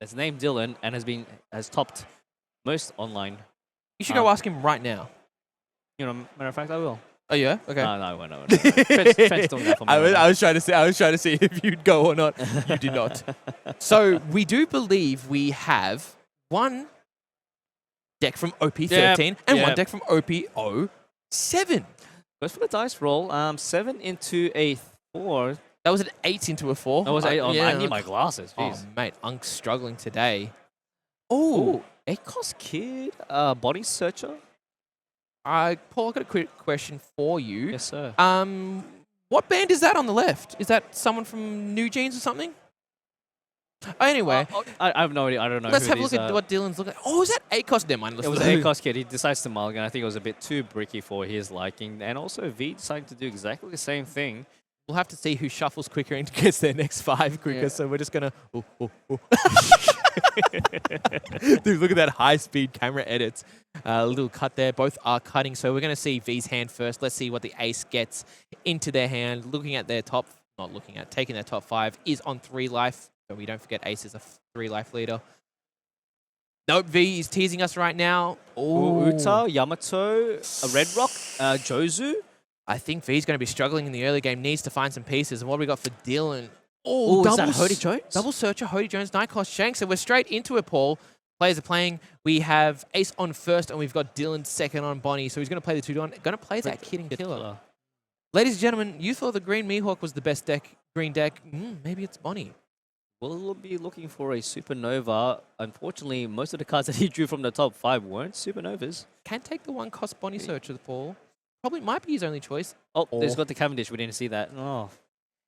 It's named Dylan and has topped most online. You should go ask him right now. You know, matter of fact, I will. Oh yeah, okay. No, I won't. Trent's doing that for me. I was trying to see if you'd go or not. You did not. So we do believe we have one deck from OP13 and one deck from OP07. Goes for the dice roll. 7 into a 4. That was an 8 into a 4. That was 8. Yeah. I need my glasses. Jeez. Oh mate, I'm struggling today. Oh, ACOS Kid, Body Searcher. Paul, I've got a quick question for you. Yes, sir. What band is that on the left? Is that someone from New Jeans or something? Anyway. I have no idea. I don't know. Let's have a look at what Dylan's looking at. Oh, is that ACOS? Never mind. It was ACOS Kid. He decides to mulligan. I think it was a bit too bricky for his liking. And also V deciding to do exactly the same thing. We'll have to see who shuffles quicker and gets their next 5 quicker. Yeah. So we're just going to... Dude, look at that high-speed camera edits. A little cut there. Both are cutting. So we're going to see V's hand first. Let's see what the ace gets into their hand. Looking at their top... Not looking at. Taking their top 5 is on 3 life. So we don't forget ace is a 3 life leader. Nope, V is teasing us right now. Oh, Uta, Yamato, a Red Rock, Jozu. I think V's going to be struggling in the early game. Needs to find some pieces. And what we got for Dylan? Oh, is that Hody Jones? Double Searcher, Hody Jones, Night Cost Shanks. So we're straight into it, Paul. Players are playing. We have Ace on first, and we've got Dylan second on Bonney. So he's going to play the 2 Don. Going to play that Kid and Killer. Ladies and gentlemen, you thought the Green Mihawk was the best green deck. Maybe it's Bonney. We'll be looking for a Supernova. Unfortunately, most of the cards that he drew from the top 5 weren't Supernovas. Can take the 1-cost Bonney Searcher, Paul. Probably might be his only choice. Oh, there's got the Cavendish. We didn't see that. Oh.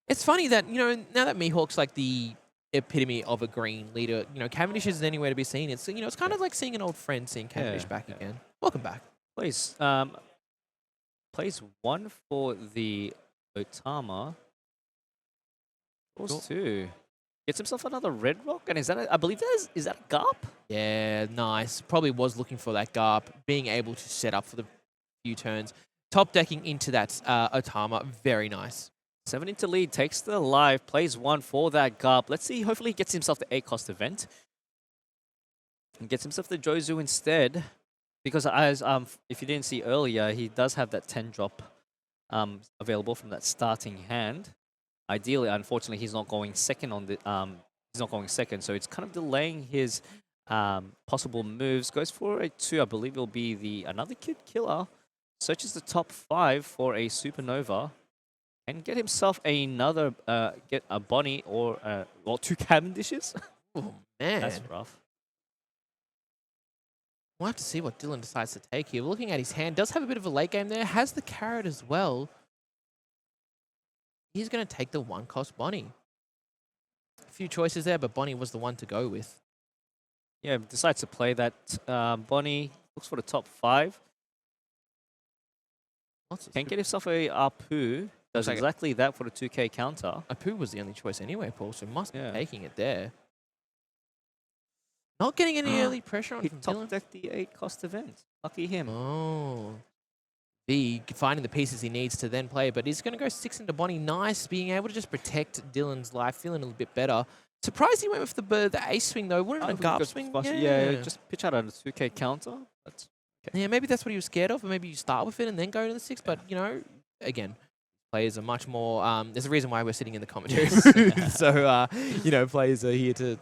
It's funny that, you know, now that Mihawk's like the epitome of a green leader, you know, Cavendish isn't anywhere to be seen. It's, you know, it's kind of like seeing an old friend seeing Cavendish back again. Welcome back. Plays 1 for the Otama. Draws 2. Gets himself another Red Rock, and is that I believe that is that a Garp? Yeah, nice. Probably was looking for that Garp, being able to set up for the few turns. Top decking into that Otama, very nice. 7 into lead, takes the live, plays 1 for that Garp. Let's see, hopefully he gets himself the 8-cost event. And gets himself the Jozu instead. Because as if you didn't see earlier, he does have that 10-drop available from that starting hand. Ideally, unfortunately, he's not going second on the he's not going second, so it's kind of delaying his possible moves. Goes for a 2, I believe it'll be the another Kid Killer. Searches the top 5 for a Supernova. And get himself another, get a Bonney or 2 Cavendishes. Oh, man. That's rough. We'll have to see what Dylan decides to take here. We're looking at his hand. Does have a bit of a late game there. Has the carrot as well. He's going to take the 1-cost Bonney. A few choices there, but Bonney was the one to go with. Yeah, decides to play that Bonney. Looks for the top 5. Can get himself a Apu. Does exactly that for the 2k counter. Apu was the only choice anyway, Paul, so must be taking it there. Not getting any early pressure on he from top Dylan. decked the 8-cost event. Lucky him. Oh. V finding the pieces he needs to then play, but he's going to go 6 into Bonney. Nice, being able to just protect Dylan's life, feeling a little bit better. Surprised he went with the ace swing though. Wouldn't a Garp swing? Yeah, just pitch out on the 2k counter. That's okay. Yeah, maybe that's what he was scared of, or maybe you start with it and then go to the 6. But, you know, again, players are much more... there's a reason why we're sitting in the commentary booth. So, you know, players are here to...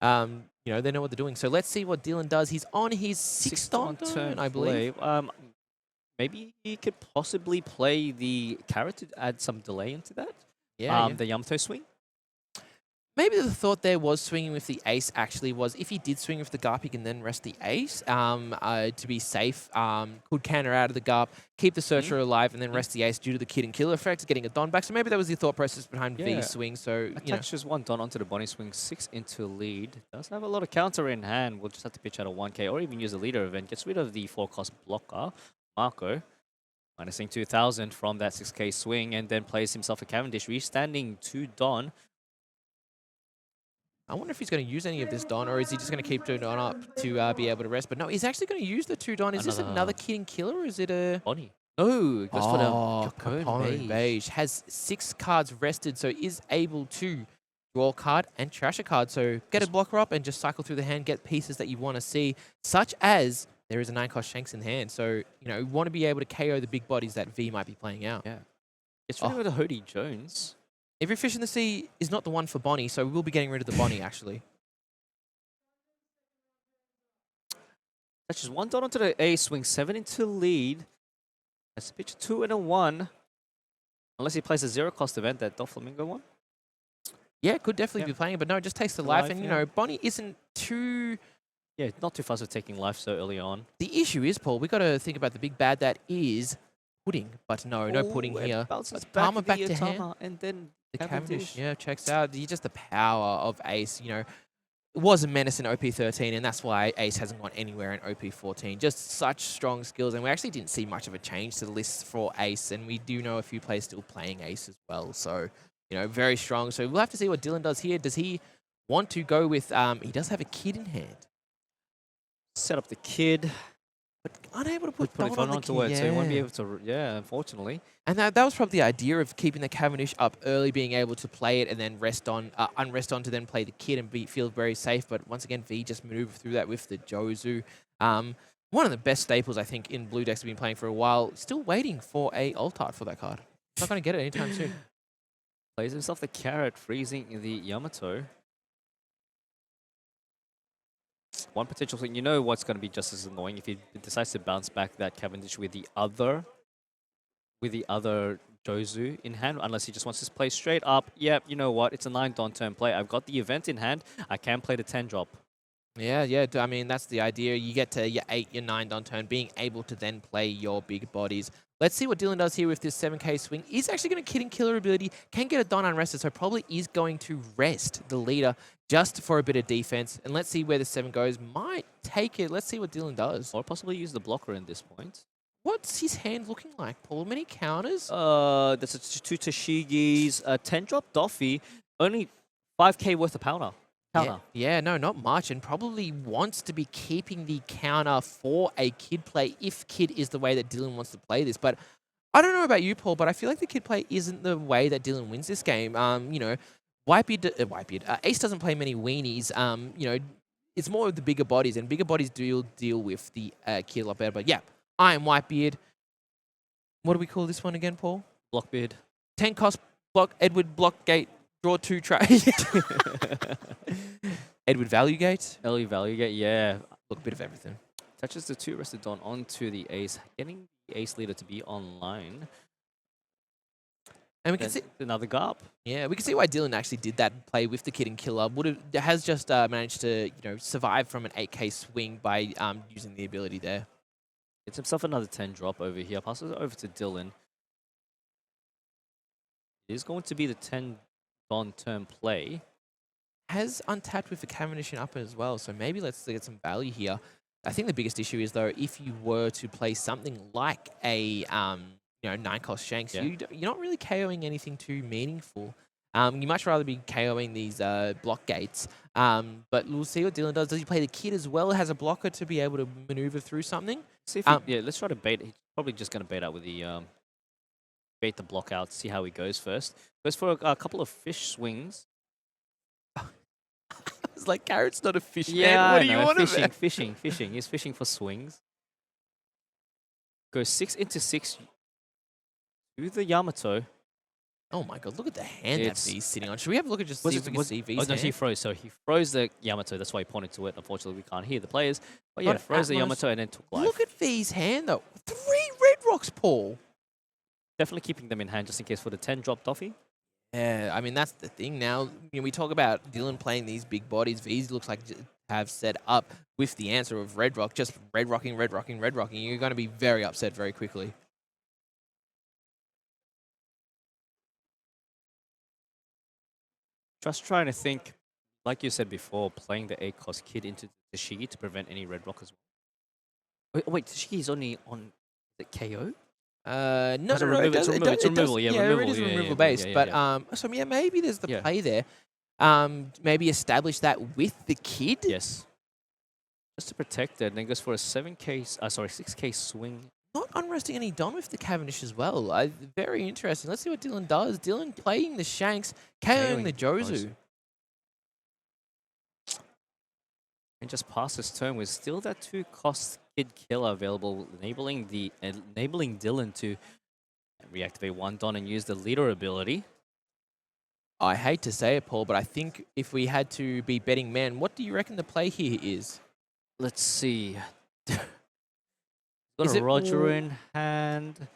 you know, they know what they're doing. So let's see what Dylan does. He's on his 6th on turn, I believe. Maybe he could possibly play the carrot to add some delay into that. Yeah, the Yamato swing. Maybe the thought there was swinging with the ace actually was if he did swing with the Garp, he can then rest the ace to be safe. Could counter out of the Garp, keep the Searcher alive, and then rest the ace due to the Kid and Killer effect, getting a Don back. So maybe that was the thought process behind V's swing. So attaches 1 Don onto the Bonney swing, 6 into lead. Doesn't have a lot of counter in hand. We'll just have to pitch out a 1k or even use a leader event. Gets rid of the 4-cost blocker, Marco. Minusing 2,000 from that 6k swing and then plays himself a Cavendish, restanding 2 Don. I wonder if he's going to use any of this Don, or is he just going to keep 2 Don up to be able to rest? But no, he's actually going to use the 2 Don. Is this another Kid and Killer, or is it a... Bonney. No, goes for the Capone Beige. Has 6 cards rested, so is able to draw a card, and trash a card. So get a blocker up and just cycle through the hand, get pieces that you want to see, such as there is a 9-cost Shanks in hand. So, you want to be able to KO the big bodies that V might be playing out. Yeah. It's really with a Hody Jones. Every fish in the sea is not the one for Bonney, so we will be getting rid of the Bonney, actually. That's just 1 dot onto the ace, swing 7 into lead. That's a pitch 2 and a 1. Unless he plays a 0-cost event, that Doflamingo one. Yeah, could definitely be playing it, but no, it just takes the life. And, Bonney isn't too... Yeah, not too fast with taking life so early on. The issue is, Paul, we got to think about the big bad that is pudding. But no pudding here. Bounces Palmer back to hand. and then The Cavendish, checks out. Just the power of Ace, it was a menace in OP13, and that's why Ace hasn't gone anywhere in OP14. Just such strong skills, and we actually didn't see much of a change to the list for Ace, and we do know a few players still playing Ace as well. So, very strong. So we'll have to see what Dylan does here. Does he want to go with... he does have a kid in hand. Set up the kid. But unable to put Don on the onto kid. it, so he won't be able to... Yeah, unfortunately. And that was probably the idea of keeping the Cavendish up early, being able to play it and then unrest on to then play the kid and feel very safe. But once again, V just maneuvered through that with the Jozu. One of the best staples, I think, in blue decks have been playing for a while. Still waiting for a alt art for that card. Not going to get it anytime soon. Plays himself the carrot, freezing the Yamato. One potential thing, what's going to be just as annoying if he decides to bounce back that Cavendish with the other Jozu in hand, unless he just wants to play straight up. Yep, you know what? It's a 9-don turn play. I've got the event in hand. I can play the 10 drop. Yeah. I mean, that's the idea. You get to your 8, your 9-don turn, being able to then play your big bodies. Let's see what Dylan does here with this 7k swing. He's actually going to kid and killer ability. Can get a Don unrested, so probably is going to rest the leader just for a bit of defense. And let's see where the 7 goes. Might take it. Let's see what Dylan does. Or possibly use the blocker in this point. What's his hand looking like, Paul? Many counters? There's a 2 Tashigis, a 10 drop Doffy, only 5k worth of counter. Yeah, no, not much, and probably wants to be keeping the counter for a kid play if kid is the way that Dylan wants to play this. But I don't know about you, Paul, but I feel like the kid play isn't the way that Dylan wins this game. Ace doesn't play many weenies. It's more of the bigger bodies, and bigger bodies do deal with the kid a lot better. But yeah, I am Whitebeard. What do we call this one again, Paul? Blockbeard. 10 cost block, Edward Blockgate. Draw 2 trade. Edward Valuegate. Valuegate, yeah. Look, a bit of everything. Touches the 2 rested Don onto the ace, getting the ace leader to be online. And we can see another Garp. Yeah, we can see why Dylan actually did that play with the Kid and Killer. Has just managed to survive from an 8k swing by using the ability there. Gets himself another 10 drop over here. Passes it over to Dylan. It is going to be the 10 Don turn play. Has untapped with the Cavendish in upper as well, so maybe let's get some value here. I think the biggest issue is, though, if you were to play something like a 9-cost Shanks, you're not really KOing anything too meaningful. You much rather be KOing these block gates. But we'll see what Dylan does. Does he play the Kid as well? Has a blocker to be able to maneuver through something? See if let's try to bait. He's probably just going to bait out with the bait the block out. See how he goes first. Goes for a couple of fish swings. It's like Carrot's not a fish yeah, man. What do you want of it? Fishing. He's fishing for swings. Goes 6 into 6 to the Yamato. Oh my god, look at the hand that V's sitting on. Should we have a look at see if we can see V's hand? He froze. So he froze the Yamato. That's why he pointed to it. Unfortunately, we can't hear the players. But yeah, froze the Yamato and then took life. Look at V's hand, though. 3 red rocks, Paul. Definitely keeping them in hand just in case for the 10 drop Doffy. Yeah, I mean, that's the thing now. We talk about Dylan playing these big bodies. V's looks like have set up with the answer of red rock, just red rocking. You're going to be very upset very quickly. Just trying to think, like you said before, playing the 8-cost Kid into Tashigi to prevent any red rock as well. Wait, Tashigi's only on the KO? No, it's removal. Yeah, it is removal based. But so yeah, maybe there's the play there. Maybe establish that with the Kid. Yes. Just to protect it, and then goes for a 6k swing. Not unresting any Don with the Cavendish as well. Very interesting. Let's see what Dylan does. Dylan playing the Shanks, KOing the Jozu. And just past his turn with still that 2-cost Kid Killer available, enabling Dylan to reactivate one Don and use the leader ability. I hate to say it, Paul, but I think if we had to be betting men, what do you reckon the play here is? Let's see. Is Got a it Roger more- in hand.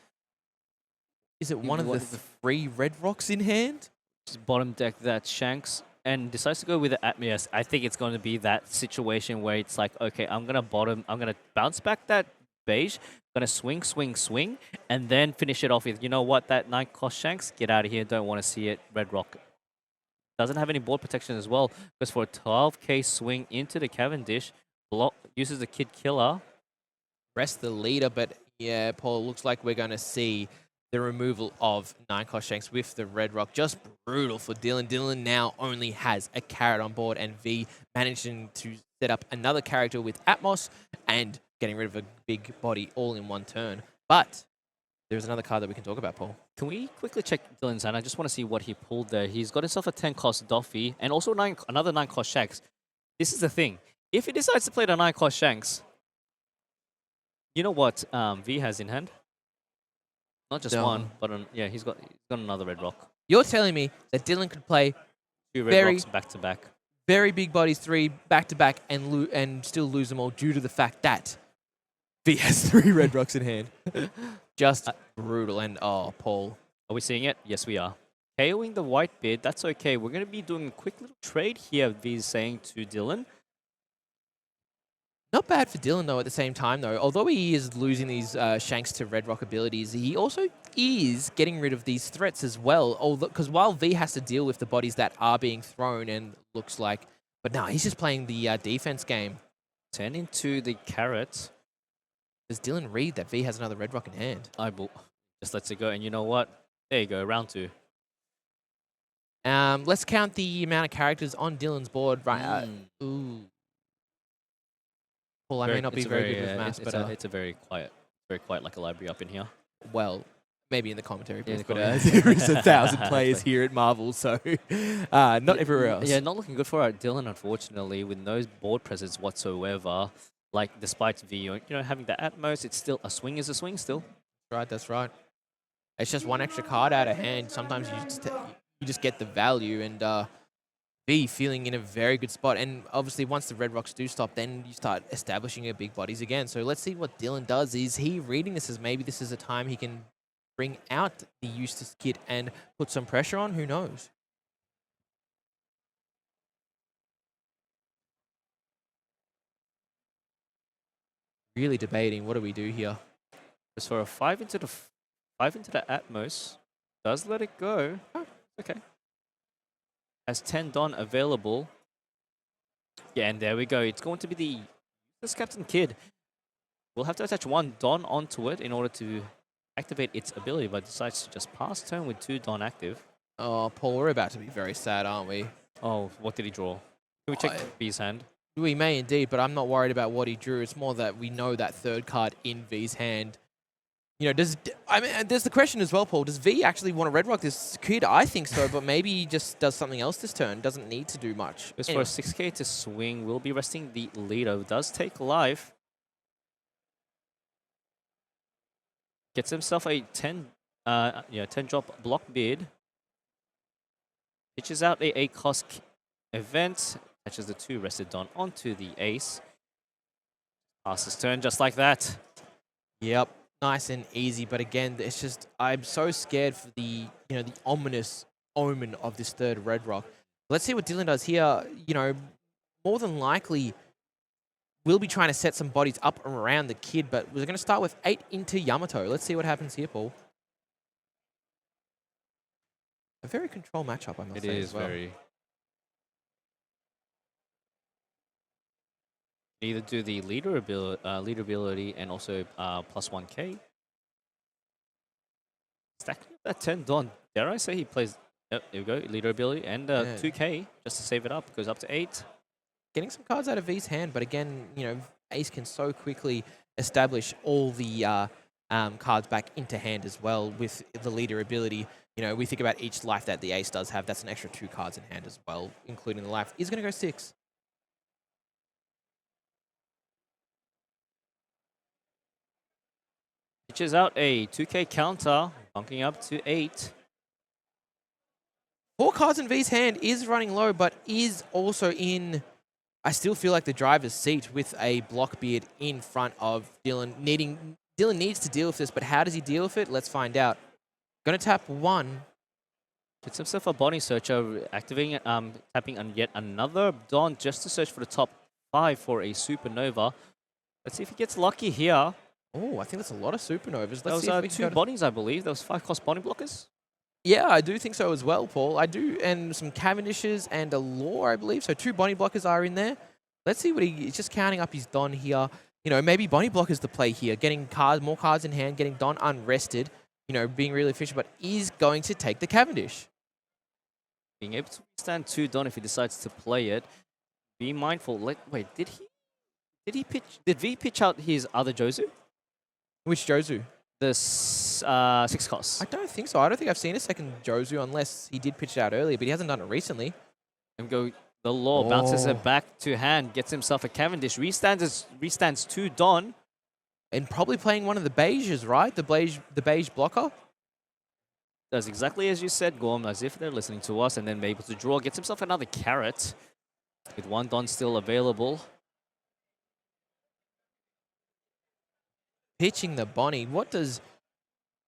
Is it one of the What the 3 red rocks in hand? Just bottom deck that Shanks and decides to go with the Atmias. I think it's going to be that situation where it's like, okay, I'm going to bounce back that beige, going to swing, swing, swing, and then finish it off with, you know what, that 9-cost Shanks, get out of here, don't want to see it, Red Rock. Doesn't have any board protection as well, because for a 12k swing into the Cavendish, uses the Kid Killer. Rest the leader, but yeah, Paul, looks like we're going to see the removal of 9-cost Shanks with the red rock. Just brutal for Dylan. Dylan now only has a carrot on board, and V managing to set up another character with Atmos and getting rid of a big body all in one turn. But there's another card that we can talk about, Paul. Can we quickly check Dylan's hand? I just want to see what he pulled there. He's got himself a 10-cost Doffy and also another 9-cost Shanks. This is the thing. If he decides to play the 9-cost Shanks, you know what V has in hand? Not just one, but yeah, he's got another red rock. You're telling me that Dylan could play 2 red rocks back to back. very big bodies 3 back to back and still lose them all due to the fact that V has 3 red rocks in hand. Just brutal. And oh, Paul. Are we seeing it? Yes, we are. KOing the white bid, that's okay. We're going to be doing a quick little trade here, V is saying to Dylan. Not bad for Dylan, though, at the same time, though. Although he is losing these Shanks to Red Rock abilities, he also is getting rid of these threats as well. Because while V has to deal with the bodies that are being thrown and looks like... But no, he's just playing the defense game. Turn into the carrot. Does Dylan read that V has another Red Rock in hand? Just lets it go. And you know what? There you go, round 2. Let's count the amount of characters on Dylan's board. Right. Ooh. Well, I may not be very good with maths, but it's a very quiet like a library up in here. Well, maybe in the commentary booth, but commentary. there is 1,000 players here at Marvel, so not everywhere else. Yeah, not looking good for our Dylan, unfortunately, with no board presence whatsoever. Like, despite V, having the Atmos, it's still a swing is a swing still. That's right. It's just one extra card out of hand. Sometimes you just get the value, and V feeling in a very good spot. And obviously, once the red rocks do stop, then you start establishing your big bodies again. So let's see what Dylan does. Is he reading this as maybe this is a time he can bring out the Eustace kid and put some pressure on? Who knows? Really debating. What do we do here? Just for a 5 into the Atmos, does let it go. Oh, okay. Has 10 Don available. Yeah, and there we go. It's going to be this Captain Kid. We'll have to attach 1 Don onto it in order to activate its ability, but decides to just pass turn with 2 Don active. Oh, Paul, we're about to be very sad, aren't we? Oh, what did he draw? Can we check V's hand? We may indeed, but I'm not worried about what he drew. It's more that we know that third card in V's hand. There's the question as well, Paul. Does V actually want to red rock this kid? I think so, but maybe he just does something else this turn. Doesn't need to do much. Just for a 6k to swing, we'll be resting the leader. Does take life. Gets himself a 10 drop block bid. Pitches out a 8-cost event. Catches the 2 rested Don onto the ace. Passes turn just like that. Yep. Nice and easy, but again, it's just I'm so scared for the the ominous omen of this third red rock. Let's see what Dylan does here. More than likely, we'll be trying to set some bodies up around the kid, but we're going to start with 8 into Yamato. Let's see what happens here, Paul. A very controlled matchup, I must say. It is very. Either do the leader ability and also plus 1k. Stacking up that 10 Don. Dare I say he plays? Yep, there we go. Leader ability and 2k just to save it up. Goes up to 8. Getting some cards out of V's hand, but again, Ace can so quickly establish all the cards back into hand as well with the leader ability. We think about each life that the Ace does have. That's an extra 2 cards in hand as well, including the life. He's going to go 6. Pitches out a 2K counter, bunking up to 8. 4 cards in V's hand, is running low, but is also in, I still feel like, the driver's seat with a Blockbeard in front of Dylan. Dylan needs to deal with this, but how does he deal with it? Let's find out. Gonna tap 1. Gets himself a Bonney searcher, activating, tapping on yet another Don just to search for the top 5 for a Supernova. Let's see if he gets lucky here. Oh, I think that's a lot of Supernovas. That Let's see if we was can 2 go Bonnies, I believe. That was 5 cost Bonney blockers. Yeah, I do think so as well, Paul. I do, and some Cavendishes and a Lore, I believe. So 2 Bonney blockers are in there. Let's see what he's just counting up his Don here. You know, maybe Bonney blockers the play here, getting more cards in hand, getting Don unrested. You know, being really efficient, but is going to take the Cavendish. Being able to withstand 2 Don if he decides to play it. Be mindful. Wait, did V pitch out his other Jozu? Which Jozu? The 6 cost. I don't think so. I don't think I've seen a second Jozu unless he did pitch it out earlier, but he hasn't done it recently. And go the Law bounces it back to hand, gets himself a Cavendish, restands 2 Don. And probably playing one of the beiges, right? The beige blocker. Does exactly as you said, Gorm, as if they're listening to us, and then able to draw. Gets himself another carrot with 1 Don still available. Pitching the Bonney. What does...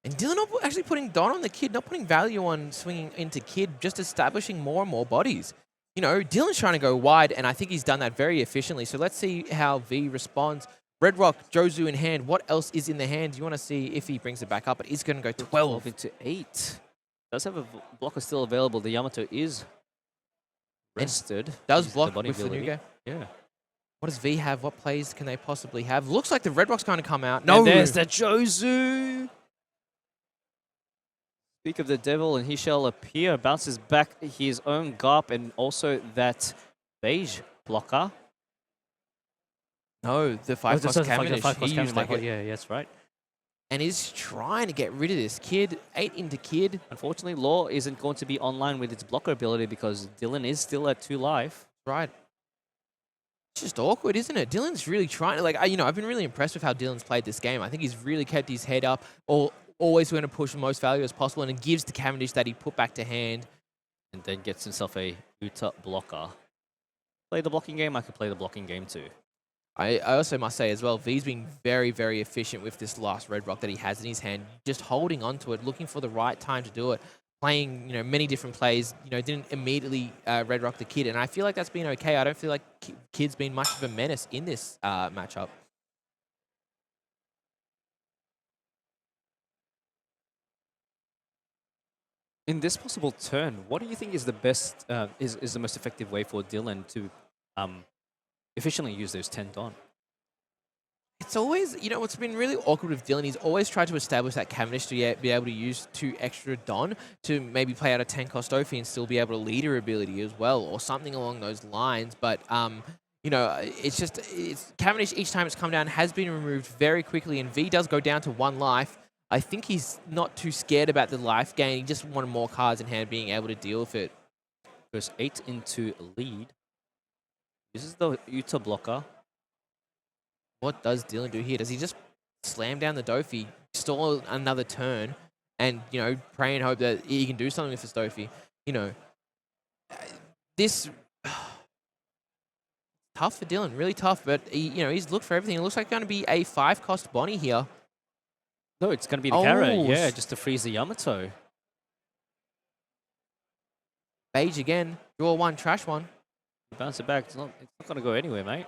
And Dylan not actually putting Don on the Kid, not putting value on swinging into Kid, just establishing more and more bodies. You know, Dylan's trying to go wide, and I think he's done that very efficiently. So let's see how V responds. Red Rock, Jozu in hand. What else is in the hand? You want to see if he brings it back up. It is going to go 12 into 8. Does have a blocker still available. The Yamato is rested. Does Uses block Bonney with the ability. Nuga. Yeah. What does V have? What plays can they possibly have? Looks like the Red Rock's going to come out. No, No, there's the Jozu. Speak of the devil, and he shall appear. Bounces back his own Garp and also that beige blocker. No, the 5-cost Cavendish. He used that. Yeah, that's right. And is trying to get rid of this Kid. 8 into Kid. Unfortunately, Law isn't going to be online with its blocker ability because Dylan is still at 2 life. Right. It's just awkward, isn't it? Dylan's really trying to, I've been really impressed with how Dylan's played this game. I think he's really kept his head up, always going to push the most value as possible, and it gives the Cavendish that he put back to hand. And then gets himself a Uta blocker. Play the blocking game, I could play the blocking game too. I also must say as well, V's been very, very efficient with this last Red Rock that he has in his hand, just holding on to it, looking for the right time to do it, playing, many different plays, didn't immediately Red Rock the Kid, and I feel like that's been okay. I don't feel like Kid's been much of a menace in this matchup. In this possible turn, what do you think is the best, is the most effective way for Dylan to efficiently use those 10 Don? It's always, what's been really awkward with Dylan, he's always tried to establish that Cavendish to be able to use 2 extra Don to maybe play out a 10-cost Ophi and still be able to leader ability as well, or something along those lines. But, it's Cavendish each time it's come down has been removed very quickly, and V does go down to 1 life. I think he's not too scared about the life gain. He just wanted more cards in hand, being able to deal with it. Goes 8 into lead. This is the Uta blocker. What does Dylan do here? Does he just slam down the Dofi, stall another turn, and, pray and hope that he can do something with this Dofi? This... tough for Dylan, really tough, but he's looked for everything. It looks like going to be a 5-cost Bonney here. No, it's going to be the carrot, yeah, just to freeze the Yamato. Beige again, draw 1, trash 1. Bounce it back, it's not going to go anywhere, mate.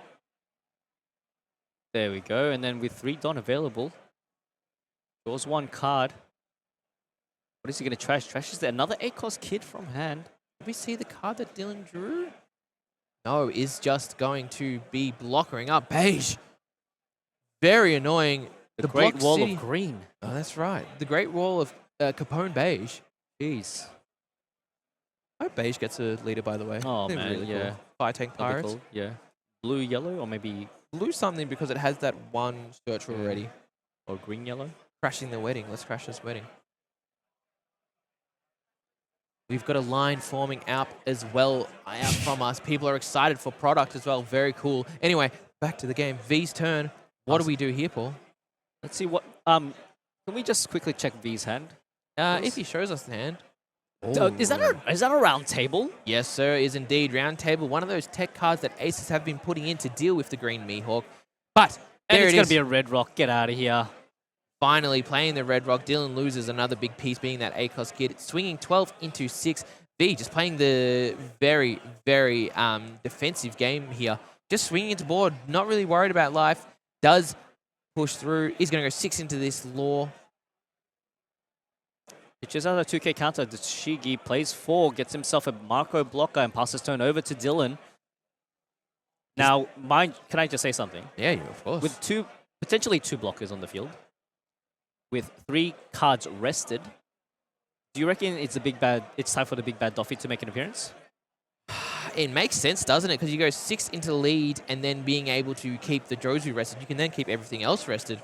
There we go, and then with 3 Don available, draws 1 card. What is he going to trash? Trashes another 8-cost Kid from hand. Did we see the card that Dylan drew? No, is just going to be blockering up. Beige. Very annoying. The Great Wall of Green. Oh, that's right. The Great Wall of Capone Beige. Jeez. I hope Beige gets a leader, by the way. Oh, man, really yeah. Cool. Fire Tank Pirates. Cool. Yeah. Blue, yellow, or maybe... Blue something because it has that 1 search already. Or green, yellow. Crashing the wedding. Let's crash this wedding. We've got a line forming out as well out from us. People are excited for product as well. Very cool. Anyway, back to the game. V's turn. What do we do here, Paul? Let's see what Can we just quickly check V's hand? If he shows us the hand. Is that a round table? Yes, sir, is indeed. Round Table, one of those tech cards that aces have been putting in to deal with the green Mihawk. But And there it's it gonna is. be a red rock. Get out of here. Finally playing the red rock. Dylan loses another big piece, being that ACOS kid. Swinging 12 into 6. V just playing the very, very defensive game here. Just swinging into board. Not really worried about life. Does push through. He's going to go 6 into this law. Pitches out a 2K counter. The Shigi plays 4, gets himself a Marco blocker, and passes turn over to Dylan. Now, can I just say something? Yeah, of course. With potentially two blockers on the field, with 3 cards rested, do you reckon it's time for the big bad Doffy to make an appearance? It makes sense, doesn't it? Because you go 6 into lead and then being able to keep the Jozu rested, you can then keep everything else rested.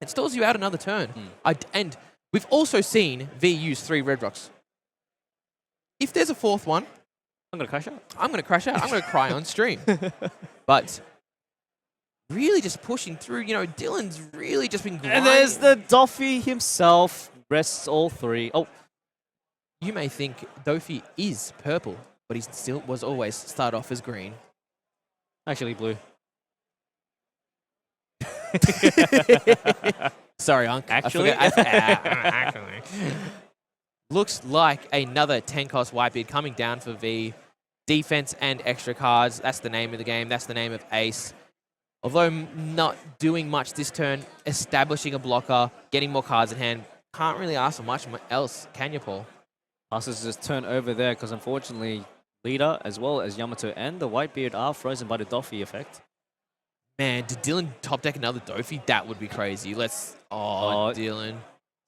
It stalls you out another turn. And we've also seen V use 3 red rocks. If there's a 4th one, I'm going to crash out. I'm going to crash out. I'm going to cry on stream. But really just pushing through. You know, Dylan's really just been grinding. And there's the Doffy himself. Rests all 3. Oh, You may think Dofi is purple, but he still was always start off as green. actually blue. Sorry, Unc. Actually? Actually. Looks like another 10-cost Whitebeard coming down for V. Defense and extra cards. That's the name of the game. That's the name of Ace. Although not doing much this turn, establishing a blocker, getting more cards in hand. Can't really ask for much else, can you, Paul? Passes just turn over there because unfortunately Leader as well as Yamato and the Whitebeard are frozen by the Doffy effect. Man, did Dylan top deck another Dofi? That would be crazy. Oh, Dylan.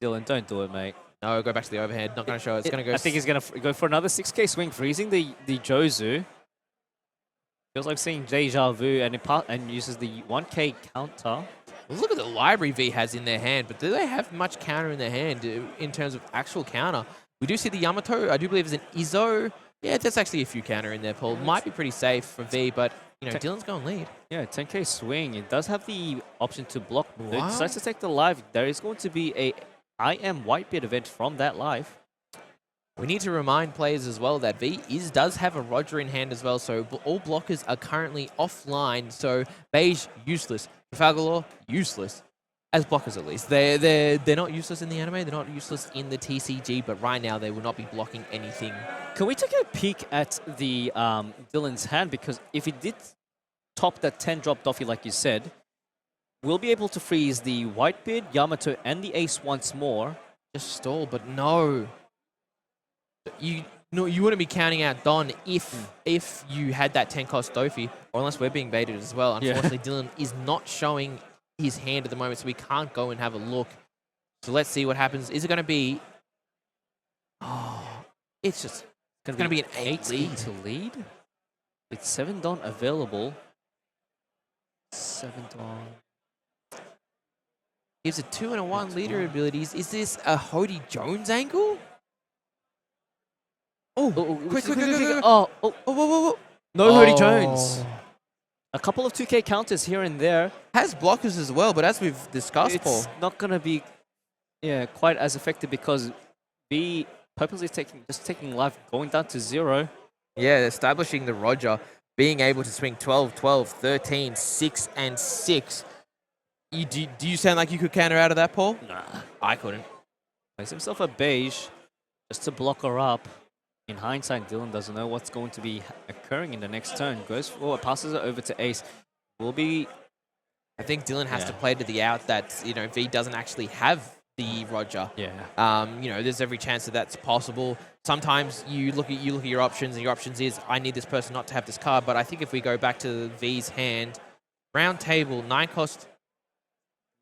Dylan, don't do it, mate. No, go back to the overhead. Not going to show it. It's going to go... I think he's going to go for another 6K swing, freezing the Jozu. Feels like seeing Deja Vu and uses the 1K counter. Look at the library V has in their hand, but do they have much counter in their hand in terms of actual counter? We do see the Yamato. I do believe is an Izzo. Yeah, there's actually a few counter in there, Paul. Might be pretty safe for V, but, you know, Dylan's going lead. Yeah, 10K swing. It does have the option to block. It Wow. decides to take the live. There is going to be a I Am Whitebeard event from that live. We need to remind players as well that V does have a Roger in hand as well, so all blockers are currently offline, so Beige, useless. Trafalgar, useless. As blockers, at least. They're not useless in the anime, they're not useless in the TCG, but right now they will not be blocking anything. Can we take a peek at the Dylan's hand? Because if it did top that 10-drop Doffy like you said, we'll be able to freeze the Whitebeard, Yamato, and the Ace once more. Just stall, but no. You wouldn't be counting out Don if you had that 10-cost Dofi, or unless we're being baited as well. Unfortunately, Dylan is not showing his hand at the moment, so we can't go and have a look. So let's see what happens. Is it going to be... Oh, it's just going to be an 8 lead. To lead? With 7 Don available. 7 Don. Gives a 2 and a 1 leader abilities. Is this a Hody Jones angle? Oh, quick. Oh, Whoa. no Hody Jones. A couple of 2K counters here and there. Has blockers as well, but as we've discussed, Paul. It's not going to be quite as effective because B purposely taking life, going down to 0. Yeah, establishing the Roger, being able to swing 12, 12, 13, 6, and 6. Do you sound like you could counter out of that, Paul? Nah. I couldn't. Plays himself a Beige just to block her up. In hindsight, Dylan doesn't know what's going to be occurring in the next turn. Goes forward, passes it over to Ace. I think Dylan has to play to the out that, you know, V doesn't actually have the Roger. Yeah. You know, there's every chance that that's possible. Sometimes you look at your options, and your options is, I need this person not to have this card. But I think if we go back to V's hand, round table, 9-cost...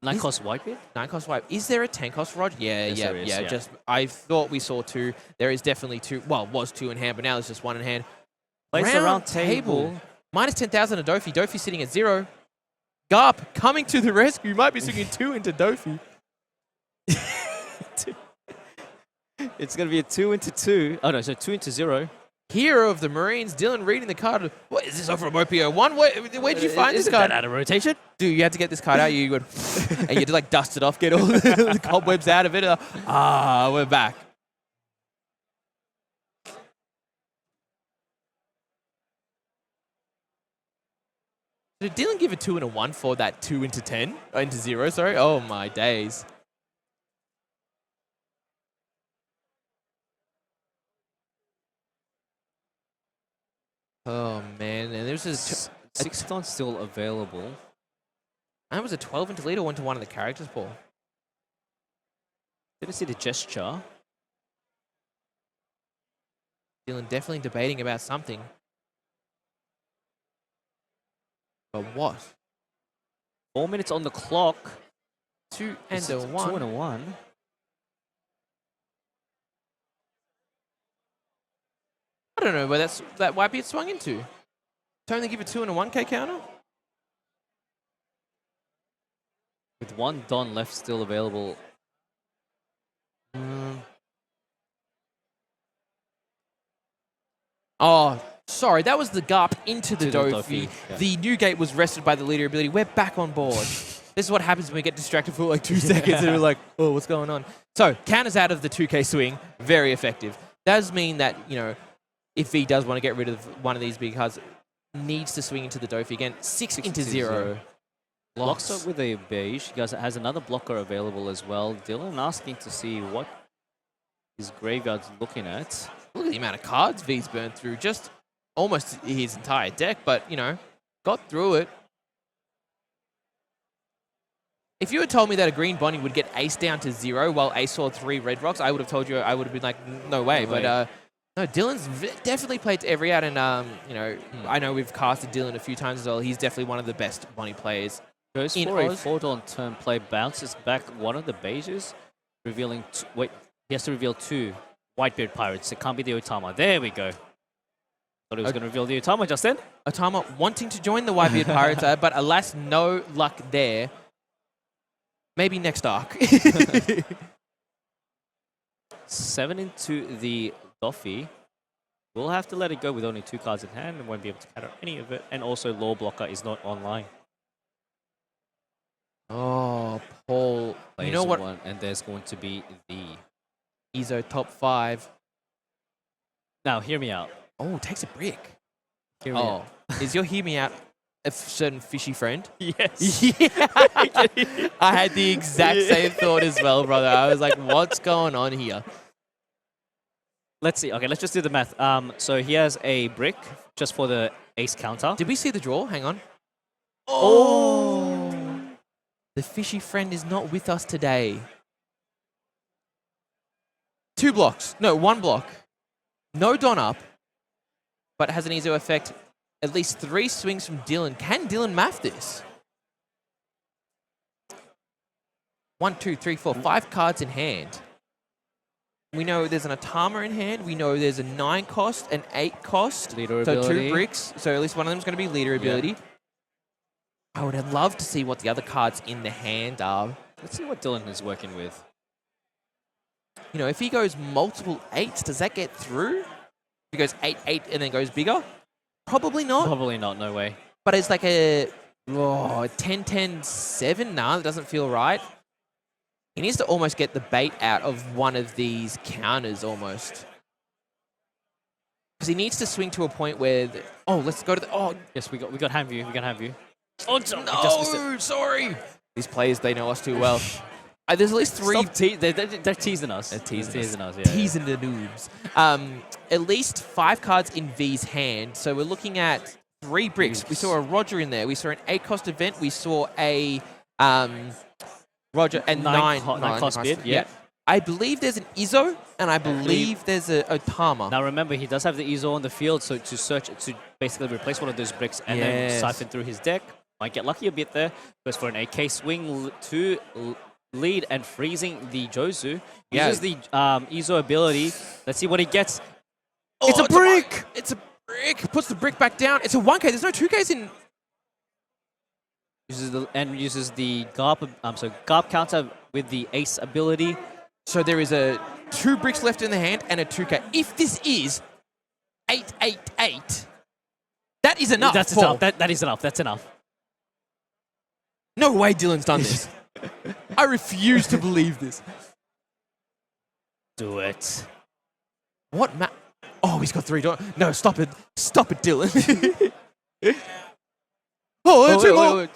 9-cost Whitebeard? 9-cost white. Is there a 10-cost Roger? Yes, there is, yeah. Just I thought we saw 2. There is definitely 2. Well, was 2 in hand, but now there's just 1 in hand. Plays the round table. Minus 10,000 to Dofi. Dofi sitting at 0. Garp coming to the rescue. Might be swinging 2 into Dofi. It's going to be a 2 into 2. Oh, no, so 2 into 0. Hero of the Marines, Dylan reading the card. What is this over from OPO1? Where did you find this card? That out of rotation? Dude, you had to get this card out. You would, and you had to like dust it off, get all the cobwebs out of it. We're back. Did Dylan give a 2 and a 1 for that 2 into 10? Into 0, sorry. Oh my days. Oh man, and there's a 6-ton still available. and that was a 12 into lead or went to one of the characters, Paul. Didn't see the gesture. Dylan definitely debating about something. But what? 4 minutes on the clock. 2 and It's a 1. 2 and a 1. I don't know where that might be it swung into. To only give a 2 and a 1K counter? With 1 Don left still available. Oh, sorry, that was the Garp into the To the Dofi. Dofi, yeah. The new gate was rested by the leader ability. We're back on board. This is what happens when we get distracted for like 2 seconds and we're like, oh, what's going on? So, counters out of the 2K swing, very effective. That does mean that, you know, if he does want to get rid of one of these big cards, needs to swing into the Dofi again. 6 into 0. Blocks up with a beige. He has another blocker available as well. Dylan asking to see what his graveyard's looking at. Look at the amount of cards V's burned through. Just almost his entire deck, but, you know, got through it. If you had told me that a green Bonney would get Ace down to 0 while Ace saw 3 red rocks, I would have told you, I would have been like, no way. No But way. no, Dylan's definitely played to every out, and, you know, I know we've casted Dylan a few times as well. He's definitely one of the best Bonney players. Goes In for a Oz. 4-Don turn play, bounces back one of the beiges, revealing... Wait, he has to reveal 2 Whitebeard Pirates. It can't be the Otama. There we go. Thought he was going to reveal the Otama just then. Otama wanting to join the Whitebeard Pirates, but alas, no luck there. Maybe next arc. 7 into the Doffy. We'll have to let it go with only 2 cards in hand and won't be able to counter any of it. And also, Law Blocker is not online. Oh, Paul. You know what? One, and there's going to be the... Izo top 5. Now, hear me out. Oh, takes a brick. Hear me out. Is your hear me out a certain fishy friend? Yes. Yeah. I had the exact same thought as well, brother. I was like, what's going on here? Let's see. Okay, let's just do the math. So he has a brick just for the ace counter. Did we see the draw? Hang on. Oh. The fishy friend is not with us today. 2 blocks. No, 1 block. No Don up, but has an Izo effect. At least 3 swings from Dylan. Can Dylan math this? 1, 2, 3, 4, 5 cards in hand. We know there's an Otama in hand. We know there's a 9 cost, an 8 cost. Leader so ability. 2 bricks. So at least one of them is going to be leader ability. I would have loved to see what the other cards in the hand are. Let's see what Dylan is working with. You know, if he goes multiple 8s, does that get through? If he goes 8, 8, and then goes bigger? Probably not. Probably not, no way. But it's like a 10, 10, 7. Nah, that doesn't feel right. He needs to almost get the bait out of one of these counters almost. Because he needs to swing to a point where... let's go to the... Oh, Yes, we got hand view. We got hand view. Oh, no, we just missed it. sorry. These players, they know us too well. There's at least 3... Stop they're teasing us. They're teasing us, yeah. Teasing the noobs. At least 5 cards in V's hand. So we're looking at 3 bricks. We saw a Roger in there. We saw an 8-cost event. We saw a Roger and 9 cost bid. Yeah. I believe there's an Izo, and I believe there's a Otama. Now remember, he does have the Izo on the field, so to basically replace one of those bricks and then siphon through his deck. Might get lucky a bit there. Goes for an AK swing to lead and freezing the Jozu. Uses the Izo ability. Let's see what he gets. It's a brick! It's a brick. Puts the brick back down. It's a 1K. There's no 2Ks in... Uses the Garp counter with the ace ability. So there is a 2 bricks left in the hand and a 2K. If this is 8, 8, 8, that is enough. That's enough. That is enough. That's enough. No way Dylan's done this. I refuse to believe this. Do it. What Oh, he's got 3 dollars. No, stop it. Stop it, Dylan. Oh, too long.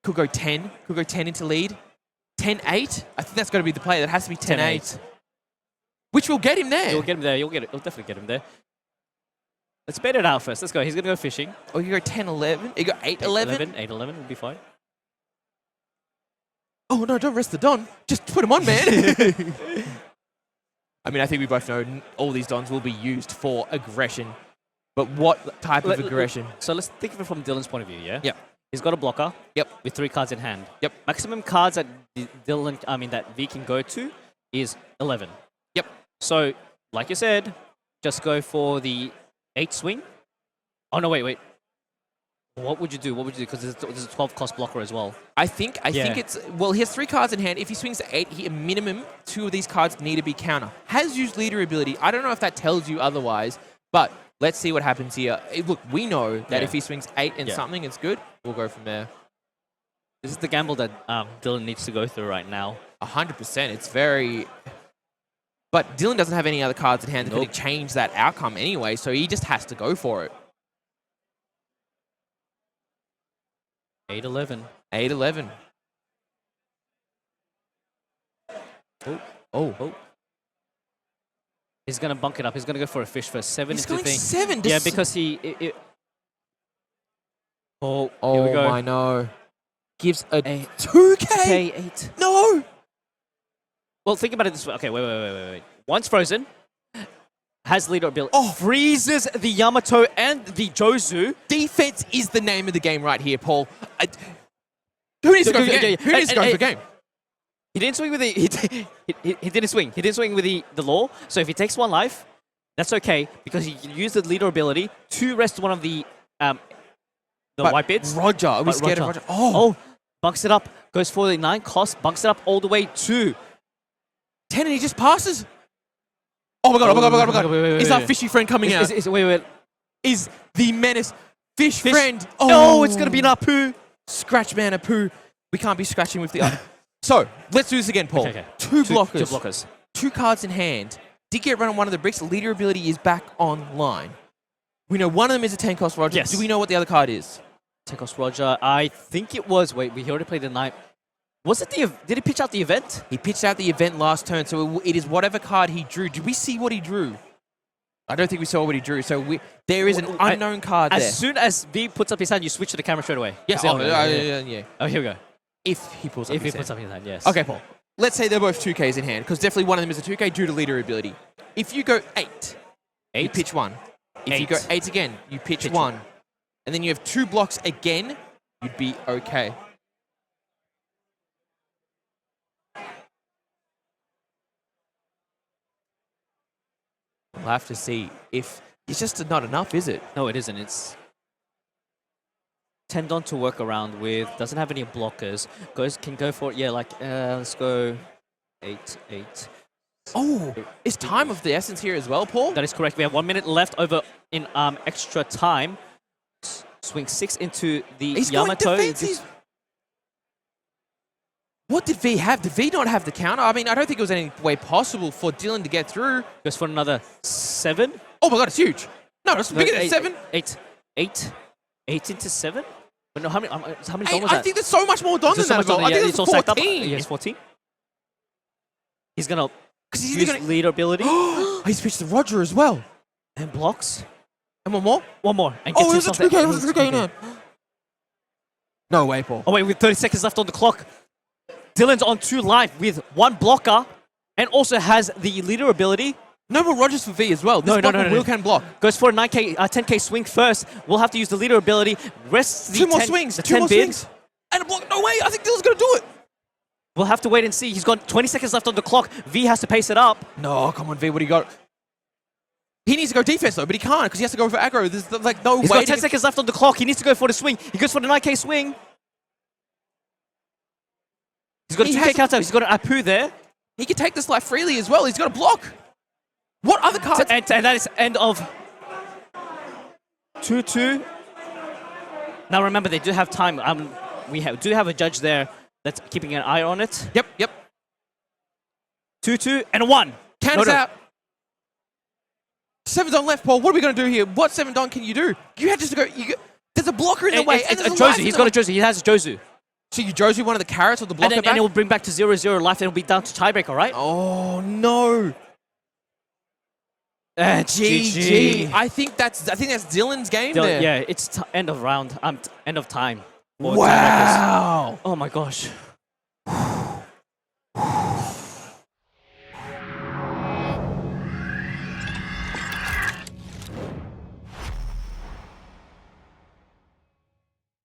Could go 10. Could go 10 into lead. 10-8. I think that's got to be the play. That has to be 10-8. Which will get him there. You'll get him there. You'll definitely get him there. Let's bet it out first. Let's go. He's going to go fishing. Or you go 10-11. You go 8-11. 8-11 will be fine. Oh, no, don't rest the Don. Just put him on, man. I mean, I think we both know all these Dons will be used for aggression. But what type of aggression? So let's think of it from Dylan's point of view, yeah? Yep. He's got a blocker. Yep. With 3 cards in hand. Yep. Maximum cards that that V can go to is 11. Yep. So, like you said, just go for the 8 swing. Oh, no, wait. What would you do? Because there's a 12 cost blocker as well. I think it's... Well, he has 3 cards in hand. If he swings to 8, a minimum 2 of these cards need to be counter. Has used leader ability. I don't know if that tells you otherwise, but let's see what happens here. Look, we know that if he swings 8 and something, it's good. We'll go from there. This is the gamble that Dylan needs to go through right now. 100%. It's very... But Dylan doesn't have any other cards in hand that could change that outcome anyway, so he just has to go for it. 8-11. 8-11. Oh. He's going to bunk it up. He's going to go for a fish first. 7 He's into going thing. 7. Yeah, because he... here we go. I know. Gives a 2K. 8. No. Well, think about it this way. Okay, wait. Once frozen, has leader ability. Freezes the Yamato and the Jozu. Defense is the name of the game right here, Paul. Who needs to go for game? Who needs to go for game? He didn't swing with the... He didn't swing. He didn't swing with the law. So if he takes 1 life, that's okay, because he used the leader ability to rest one of the white bits. Roger. Are we scared of Roger? Bunks it up. Goes for the 9 cost. Bunks it up all the way to 10, and he just passes. Oh my god. Wait, is our fishy friend coming out? Wait. Is the menace fish friend? Oh, it's going to be an Apu. Scratch man Apu. We can't be scratching with the... So, let's do this again, Paul. Okay. 2 blockers. 2 blockers. 2 cards in hand. Did get run on one of the bricks. Leader ability is back online. We know one of them is a 10 cost Roger. Yes. Do we know what the other card is? 10 cost Roger. I think it was... Wait, we already played the 9. Was it the... Did he pitch out the event? He pitched out the event last turn, so it is whatever card he drew. Did we see what he drew? I don't think we saw what he drew, so there is an unknown card there. As soon as V puts up his hand, you switch to the camera straight away. Yes. Yeah. Oh, here we go. If he pulls up If he his puts hand. up his hand, yes. Okay, Paul. Let's say they're both 2Ks in hand, because definitely one of them is a 2K due to leader ability. If you go 8, you pitch 1. If you go 8 again, you pitch 1. And then you have 2 blocks again, you'd be okay. We'll have to see if it's just not enough, is it? No, it isn't. It's Tendon to work around with. Doesn't have any blockers. Can go for it. Yeah, like let's go 8. Oh, is time of the essence here as well, Paul? That is correct. We have 1 minute left over in extra time. Swing 6 into the Yamato. What did V have? Did V not have the counter? I mean, I don't think it was any way possible for Dylan to get through. Goes for another 7. Oh my god, it's huge. No, it's bigger than 7. 8 into 7? But no, how many Don was that? I think there's so much more Don than that. I think it's 14. Yes, 14. He's going to he's use leader ability. He's pitched to Roger as well. And blocks. And one more? One more. And it was a 2K. It was a 2K now. No way, Paul. Oh, wait, with 30 seconds left on the clock. Dylan's on 2 life with 1 blocker and also has the leader ability. No more Rogers for V as well. This No. Will can block. Goes for a 10k swing first. We'll have to use the leader ability. Rests the 2 more swings. 2 more swings. And a block. No way. I think Dylan's going to do it. We'll have to wait and see. He's got 20 seconds left on the clock. V has to pace it up. No, come on, V. What do you got? He needs to go defense, though, but he can't because he has to go for aggro. There's like no way. He's got 10 seconds left on the clock. He needs to go for the swing. He goes for the 9k swing. He's got a 2k counter. He's got an Apu there. He can take this life freely as well. He's got a block. What other cards? And that is end of 2-2. Now remember, they do have time. we do have a judge there that's keeping an eye on it. Yep. 2-2 and a 1. Counter's out. 7 Don left, Paul. What are we going to do here? What 7 Don can you do? You had just to go. There's a blocker in the way. It's a Jozu. He's got a Jozu. He has a Jozu. So you Jozu one of the carrots with the blocker back? And it will bring back to 0-0 life, and it'll be down to tiebreaker, right? Oh, no. GG. I think that's Dylan's game there. Yeah, it's end of round. End of time. Wow. Oh my gosh.